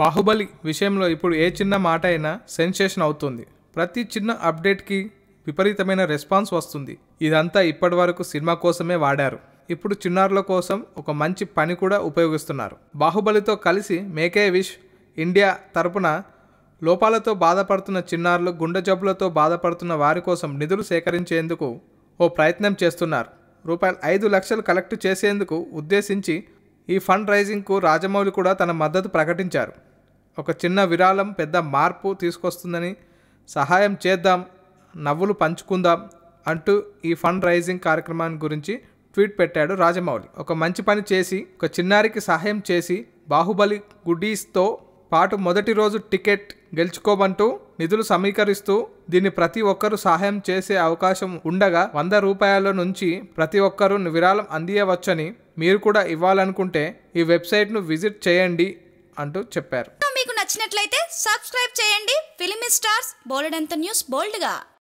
బాహుబలి విషయంలో ఇప్పుడు ఏ చిన్న మాట అయినా సెన్సేషన్ అవుతుంది. ప్రతి చిన్న అప్డేట్కి విపరీతమైన రెస్పాన్స్ వస్తుంది. ఇదంతా ఇప్పటి వరకు సినిమా కోసమే వాడారు. ఇప్పుడు చిన్నారుల కోసం ఒక మంచి పని కూడా ఉపయోగిస్తున్నారు. బాహుబలితో కలిసి మేక్ ఏ విష్ ఇండియా తరపున లోపాలతో బాధపడుతున్న చిన్నారులు, గుండె జబ్బులతో బాధపడుతున్న వారి కోసం నిధులు సేకరించేందుకు ఓ ప్రయత్నం చేస్తున్నారు. రూపాయలు 5 లక్షలు కలెక్ట్ చేసేందుకు ఉద్దేశించి ఈ ఫండ్ రైజింగ్కు రాజమౌళి కూడా తన మద్దతు ప్రకటించారు. ఒక చిన్న విరాళం పెద్ద మార్పు తీసుకొస్తుందని, సహాయం చేద్దాం, నవ్వులు పంచుకుందాం అంటూ ఈ ఫండ్ రైజింగ్ కార్యక్రమాన్ని గురించి ట్వీట్ పెట్టాడు రాజమౌళి. ఒక మంచి పని చేసి, ఒక చిన్నారికి సహాయం చేసి, బాహుబలి గుడ్డీస్తో పాటు మొదటి రోజు టికెట్ గెలుచుకోమంటూ నిధులు సమీకరిస్తూ దీన్ని ప్రతి ఒక్కరూ సహాయం చేసే అవకాశం ఉండగా 100 రూపాయల నుంచి ప్రతి ఒక్కరూ విరాళం అందియవచ్చని, మీరు కూడా ఇవ్వాలనుకుంటే ఈ వెబ్సైట్ను విజిట్ చేయండి అంటూ చెప్పారు. మీకు నచ్చినట్లయితే సబ్స్క్రైబ్ చేయండి. ఫిలిమి స్టార్స్ బోలెడంత న్యూస్ బోల్డ్గా.